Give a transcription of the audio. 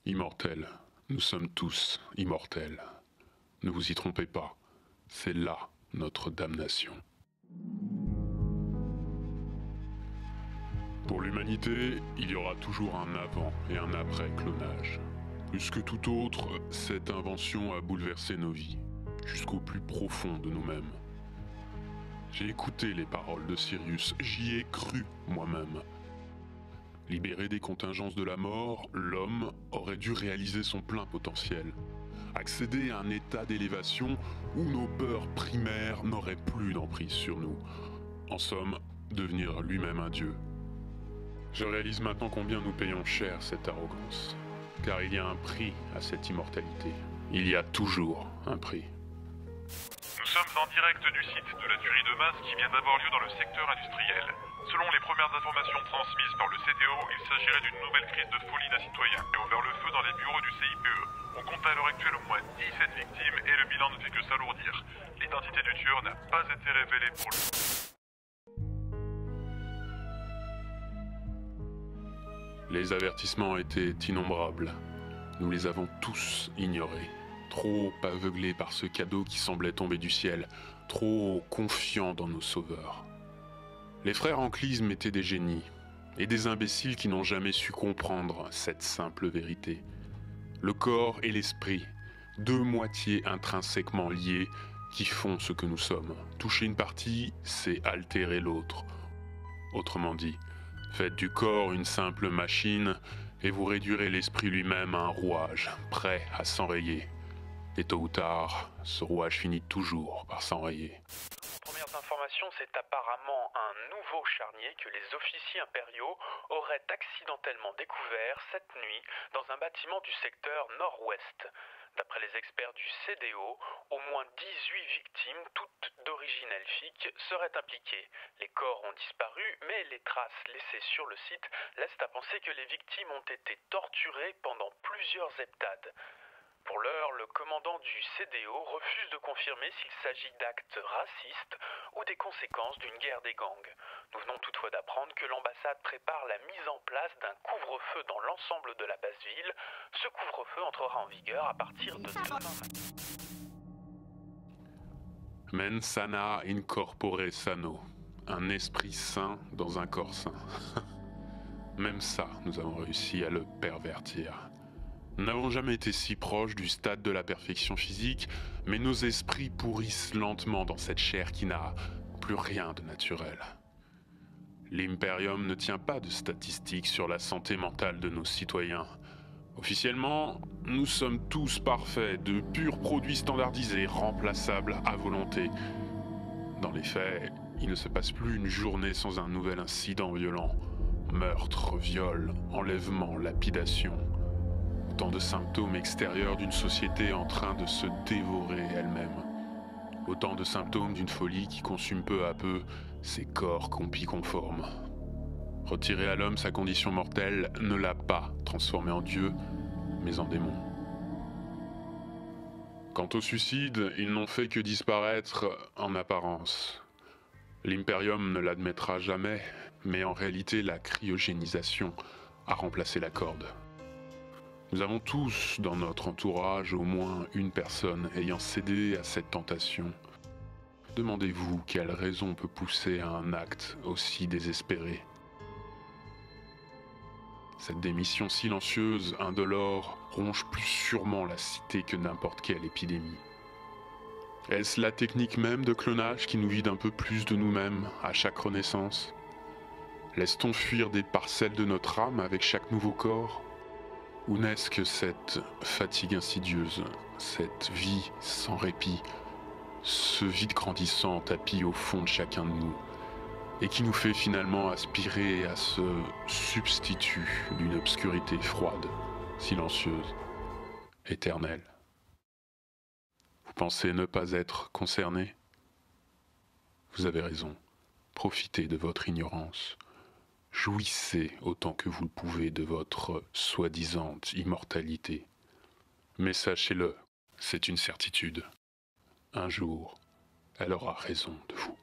Immortels, nous sommes tous immortels. Ne vous y trompez pas, c'est là notre damnation. Pour l'humanité, il y aura toujours un avant et un après clonage. Plus que tout autre, cette invention a bouleversé nos vies, jusqu'au plus profond de nous-mêmes. J'ai écouté les paroles de Sirius, j'y ai cru moi-même. Libéré des contingences de la mort, l'homme aurait dû réaliser son plein potentiel. Accéder à un état d'élévation où nos peurs primaires n'auraient plus d'emprise sur nous. En somme, devenir lui-même un dieu. Je réalise maintenant combien nous payons cher cette arrogance. Car il y a un prix à cette immortalité. Il y a toujours un prix. Nous sommes en direct du site de la tuerie de masse qui vient d'avoir lieu dans le secteur industriel. Selon les premières informations transmises par le CDO, il s'agirait d'une nouvelle crise de folie d'un citoyen qui a ouvert le feu dans les bureaux du CIPE. On compte à l'heure actuelle au moins 17 victimes et le bilan ne fait que s'alourdir. L'identité du tueur n'a pas été révélée pour le... Les avertissements étaient innombrables. Nous les avons tous ignorés. Trop aveuglés par ce cadeau qui semblait tomber du ciel. Trop confiants dans nos sauveurs. Les frères en clisme étaient des génies. Et des imbéciles qui n'ont jamais su comprendre cette simple vérité. Le corps et l'esprit, deux moitiés intrinsèquement liées qui font ce que nous sommes. Toucher une partie, c'est altérer l'autre. Autrement dit, faites du corps une simple machine et vous réduirez l'esprit lui-même à un rouage, prêt à s'enrayer. Et tôt ou tard, ce rouage finit toujours par s'enrayer. Premières informations, c'est apparemment un nouveau charnier que les officiers impériaux auraient accidentellement découvert cette nuit dans un bâtiment du secteur nord-ouest. D'après les experts du CDO, au moins 18 victimes, toutes d'origine elfique, seraient impliquées. Les corps ont disparu, mais les traces laissées sur le site laissent à penser que les victimes ont été torturées pendant plusieurs heptades. Pour l'heure, le commandant du CDO refuse de confirmer s'il s'agit d'actes racistes ou des conséquences d'une guerre des gangs. Nous venons toutefois d'apprendre que l'ambassade prépare la mise en place d'un couvre-feu dans l'ensemble de la base-ville. Ce couvre-feu entrera en vigueur à partir de demain matin. Mens sana in corpore sano. Un esprit sain dans un corps sain. Même ça, nous avons réussi à le pervertir. Nous n'avons jamais été si proches du stade de la perfection physique, mais nos esprits pourrissent lentement dans cette chair qui n'a plus rien de naturel. L'Imperium ne tient pas de statistiques sur la santé mentale de nos citoyens. Officiellement, nous sommes tous parfaits, de purs produits standardisés, remplaçables à volonté. Dans les faits, il ne se passe plus une journée sans un nouvel incident violent. Meurtre, viol, enlèvement, lapidation. Autant de symptômes extérieurs d'une société en train de se dévorer elle-même. Autant de symptômes d'une folie qui consume peu à peu ses corps compiconformes. Retirer à l'homme sa condition mortelle ne l'a pas transformé en Dieu, mais en démon. Quant au suicide, ils n'ont fait que disparaître en apparence. L'Imperium ne l'admettra jamais, mais en réalité la cryogénisation a remplacé la corde. Nous avons tous dans notre entourage au moins une personne ayant cédé à cette tentation. Demandez-vous quelle raison peut pousser à un acte aussi désespéré. Cette démission silencieuse, indolore, ronge plus sûrement la cité que n'importe quelle épidémie. Est-ce la technique même de clonage qui nous vide un peu plus de nous-mêmes à chaque renaissance? Laisse-t-on fuir des parcelles de notre âme avec chaque nouveau corps? Ou n'est-ce que cette fatigue insidieuse, cette vie sans répit, ce vide grandissant tapis au fond de chacun de nous, et qui nous fait finalement aspirer à ce substitut d'une obscurité froide, silencieuse, éternelle? Vous pensez ne pas être concerné? Vous avez raison, profitez de votre ignorance. Jouissez autant que vous le pouvez de votre soi-disant immortalité. Mais sachez-le, c'est une certitude. Un jour, elle aura raison de vous.